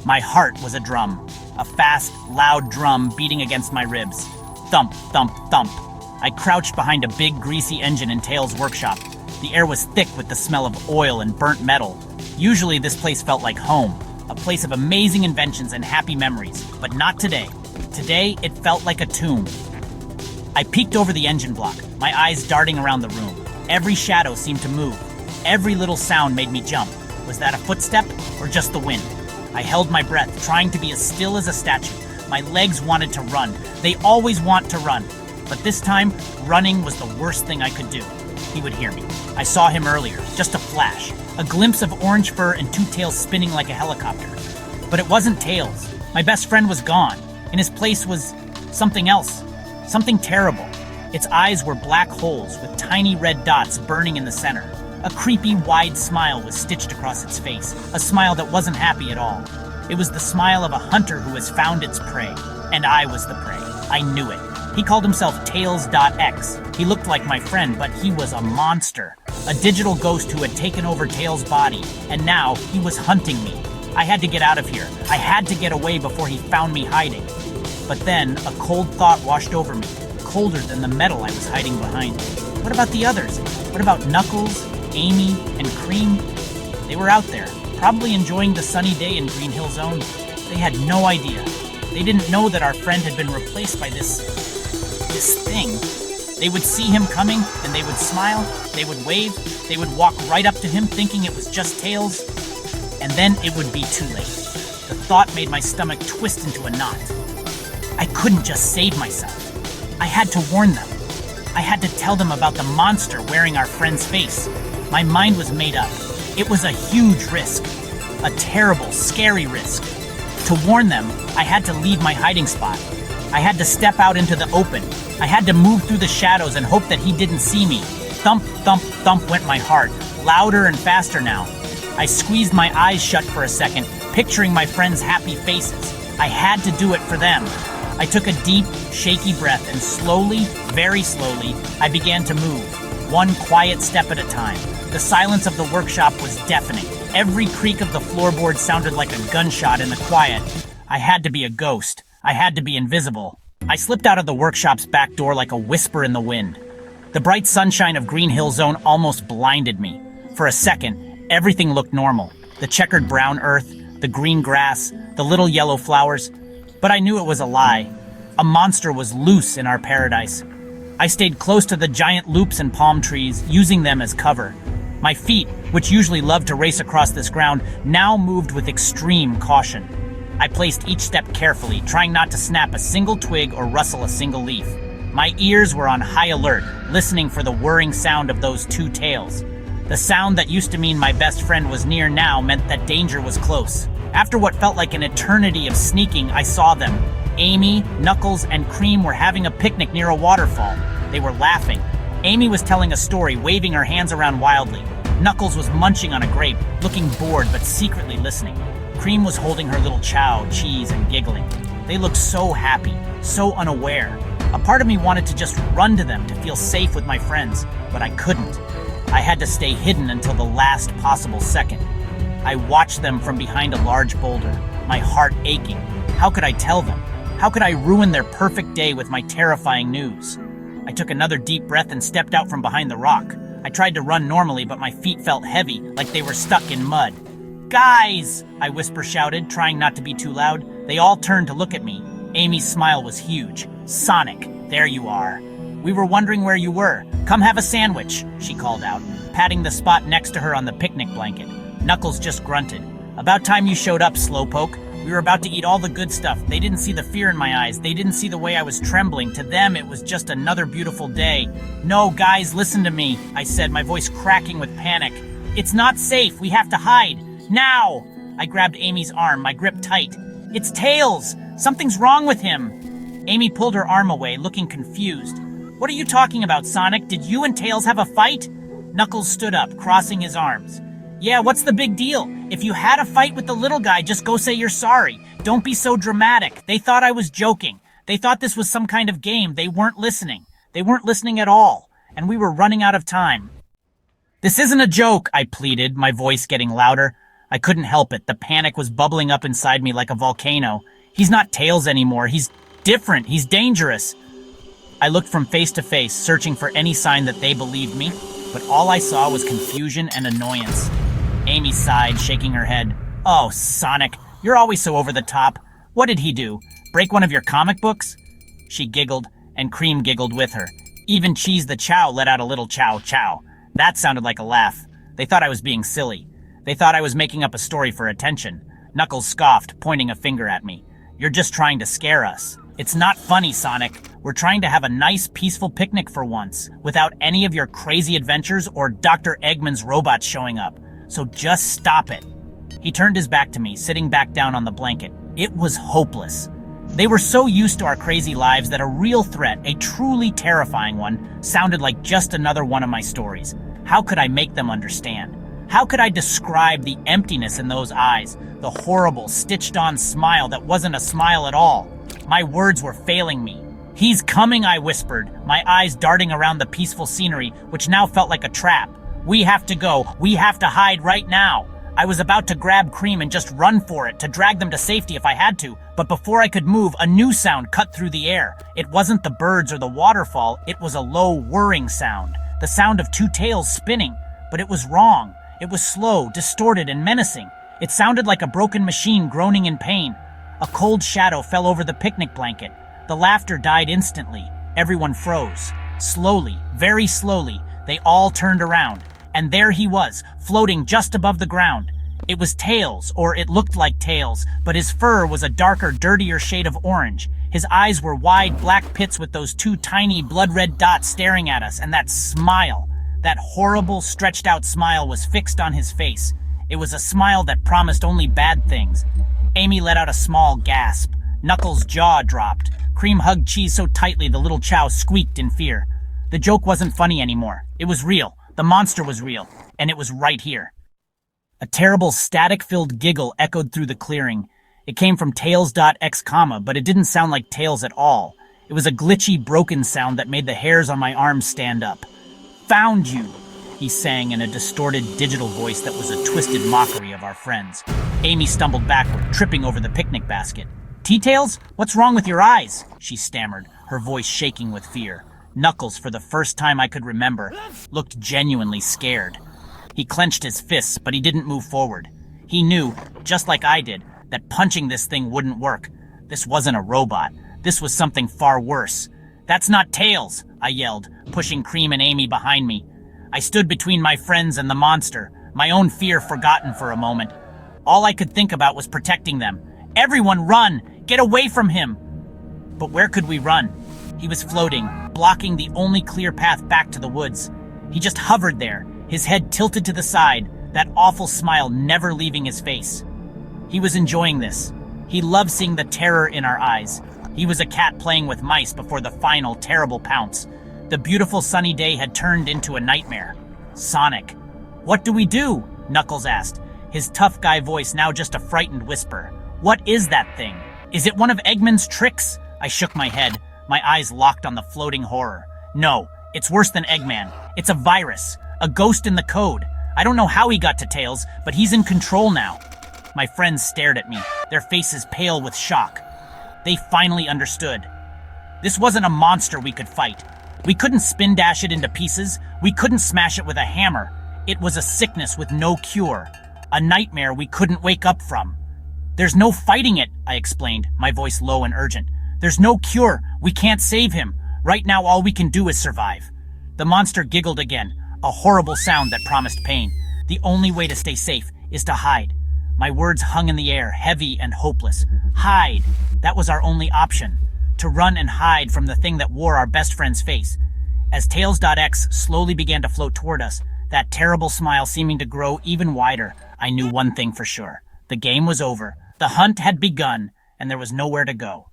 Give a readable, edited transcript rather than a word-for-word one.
My heart was a drum, a fast, loud drum beating against my ribs. Thump, thump, thump. I crouched behind a big, greasy engine in Tails' workshop. The air was thick with the smell of oil and burnt metal. Usually this place felt like home, a place of amazing inventions and happy memories, but not today. Today, it felt like a tomb. I peeked over the engine block, my eyes darting around the room. Every shadow seemed to move. Every little sound made me jump. Was that a footstep or just the wind? I held my breath, trying to be as still as a statue. My legs wanted to run. They always want to run. But this time, running was the worst thing I could do. He would hear me. I saw him earlier, just a flash. A glimpse of orange fur and two tails spinning like a helicopter. But it wasn't Tails. My best friend was gone. In his place was something else. Something terrible. Its eyes were black holes with tiny red dots burning in the center. A creepy, wide smile was stitched across its face, a smile that wasn't happy at all. It was the smile of a hunter who has found its prey, and I was the prey. I knew it. He called himself tails.exe. He looked like my friend, but he was a monster. A digital ghost who had taken over Tails' body, and now he was hunting me. I had to get out of here. I had to get away before he found me hiding. But then, a cold thought washed over me, colder than the metal I was hiding behind. What about the others? What about Knuckles, Amy, and Cream? They were out there, probably enjoying the sunny day in Green Hill Zone. They had no idea. They didn't know that our friend had been replaced by this thing. They would see him coming, and they would smile, they would wave, they would walk right up to him thinking it was just Tails, and then it would be too late. The thought made my stomach twist into a knot. I couldn't just save myself. I had to warn them. I had to tell them about the monster wearing our friend's face. My mind was made up. It was a huge risk. A terrible, scary risk. To warn them, I had to leave my hiding spot. I had to step out into the open. I had to move through the shadows and hope that he didn't see me. Thump, thump, thump went my heart, louder and faster now. I squeezed my eyes shut for a second, picturing my friends' happy faces. I had to do it for them. I took a deep, shaky breath and slowly, very slowly, I began to move, one quiet step at a time. The silence of the workshop was deafening. Every creak of the floorboard sounded like a gunshot in the quiet. I had to be a ghost. I had to be invisible. I slipped out of the workshop's back door like a whisper in the wind. The bright sunshine of Green Hill Zone almost blinded me. For a second, everything looked normal. The checkered brown earth, the green grass, the little yellow flowers. But I knew it was a lie. A monster was loose in our paradise. I stayed close to the giant loops and palm trees, using them as cover. My feet, which usually loved to race across this ground, now moved with extreme caution. I placed each step carefully, trying not to snap a single twig or rustle a single leaf. My ears were on high alert, listening for the whirring sound of those two tails. The sound that used to mean my best friend was near now meant that danger was close. After what felt like an eternity of sneaking, I saw them. Amy, Knuckles, and Cream were having a picnic near a waterfall. They were laughing. Amy was telling a story, waving her hands around wildly. Knuckles was munching on a grape, looking bored but secretly listening. Cream was holding her little chow, cheese, and giggling. They looked so happy, so unaware. A part of me wanted to just run to them to feel safe with my friends, but I couldn't. I had to stay hidden until the last possible second. I watched them from behind a large boulder, my heart aching. How could I tell them? How could I ruin their perfect day with my terrifying news? I took another deep breath and stepped out from behind the rock. I tried to run normally, but my feet felt heavy, like they were stuck in mud. "Guys!" I whisper-shouted, trying not to be too loud. They all turned to look at me. Amy's smile was huge. "Sonic, there you are. We were wondering where you were. Come have a sandwich," she called out, patting the spot next to her on the picnic blanket. Knuckles just grunted. "About time you showed up, Slowpoke. We were about to eat all the good stuff. They didn't see the fear in my eyes. They didn't see the way I was trembling. To them, it was just another beautiful day." "No, guys, listen to me," I said, my voice cracking with panic. "It's not safe. We have to hide. Now!" I grabbed Amy's arm, my grip tight. "It's Tails! Something's wrong with him!" Amy pulled her arm away, looking confused. "What are you talking about, Sonic? Did you and Tails have a fight?" Knuckles stood up, crossing his arms. "Yeah, what's the big deal? If you had a fight with the little guy, just go say you're sorry. Don't be so dramatic. They thought I was joking. They thought this was some kind of game. They weren't listening. They weren't listening at all. And we were running out of time." "This isn't a joke," I pleaded, my voice getting louder. I couldn't help it. The panic was bubbling up inside me like a volcano. He's not Tails anymore. He's different. He's dangerous. I looked from face to face, searching for any sign that they believed me, but all I saw was confusion and annoyance. Amy sighed, shaking her head. Oh, Sonic, you're always so over the top. What did he do? Break one of your comic books? She giggled, and Cream giggled with her. Even Cheese the Chow let out a little chow chow. That sounded like a laugh. They thought I was being silly. They thought I was making up a story for attention. Knuckles scoffed, pointing a finger at me. You're just trying to scare us. It's not funny, Sonic. We're trying to have a nice, peaceful picnic for once, without any of your crazy adventures or Dr. Eggman's robots showing up. So just stop it. He turned his back to me, sitting back down on the blanket. It was hopeless. They were so used to our crazy lives that a real threat, a truly terrifying one, sounded like just another one of my stories. How could I make them understand? How could I describe the emptiness in those eyes, the horrible, stitched-on smile that wasn't a smile at all? My words were failing me. He's coming, I whispered, my eyes darting around the peaceful scenery, which now felt like a trap. We have to go. We have to hide right now. I was about to grab Cream and just run for it, to drag them to safety if I had to, but before I could move, a new sound cut through the air. It wasn't the birds or the waterfall, it was a low, whirring sound. The sound of two tails spinning, but it was wrong. It was slow, distorted, and menacing. It sounded like a broken machine groaning in pain. A cold shadow fell over the picnic blanket. The laughter died instantly. Everyone froze. Slowly, very slowly, they all turned around. And there he was, floating just above the ground. It was Tails, or it looked like Tails, but his fur was a darker, dirtier shade of orange. His eyes were wide black pits with those two tiny blood-red dots staring at us, and that smile. That horrible, stretched-out smile was fixed on his face. It was a smile that promised only bad things. Amy let out a small gasp. Knuckles' jaw dropped. Cream hugged Cheese so tightly the little Chow squeaked in fear. The joke wasn't funny anymore. It was real. The monster was real. And it was right here. A terrible static-filled giggle echoed through the clearing. It came from tails.exe, but it didn't sound like Tails at all. It was a glitchy, broken sound that made the hairs on my arms stand up. Found you, he sang in a distorted digital voice that was a twisted mockery of our friends. Amy stumbled backward, tripping over the picnic basket. T-Tails, what's wrong with your eyes? She stammered, her voice shaking with fear. Knuckles, for the first time I could remember, looked genuinely scared. He clenched his fists, but he didn't move forward. He knew, just like I did, that punching this thing wouldn't work. This wasn't a robot. This was something far worse. That's not Tails, I yelled, pushing Cream and Amy behind me. I stood between my friends and the monster, my own fear forgotten for a moment. All I could think about was protecting them. Everyone run! Get away from him! But where could we run? He was floating, blocking the only clear path back to the woods. He just hovered there, his head tilted to the side, that awful smile never leaving his face. He was enjoying this. He loved seeing the terror in our eyes. He was a cat playing with mice before the final terrible pounce. The beautiful sunny day had turned into a nightmare. Sonic. What do we do? Knuckles asked, his tough guy voice now just a frightened whisper. What is that thing? Is it one of Eggman's tricks? I shook my head, my eyes locked on the floating horror. No, it's worse than Eggman. It's a virus, a ghost in the code. I don't know how he got to Tails, but he's in control now. My friends stared at me, their faces pale with shock. They finally understood. This wasn't a monster we could fight. We couldn't spin dash it into pieces. We couldn't smash it with a hammer. It was a sickness with no cure. A nightmare we couldn't wake up from. There's no fighting it, I explained, my voice low and urgent. There's no cure. We can't save him. Right now all we can do is survive. The monster giggled again, a horrible sound that promised pain. The only way to stay safe is to hide. My words hung in the air, heavy and hopeless. Hide. That was our only option. To run and hide from the thing that wore our best friend's face. As tails.exe slowly began to float toward us, that terrible smile seeming to grow even wider, I knew one thing for sure. The game was over. The hunt had begun, and there was nowhere to go.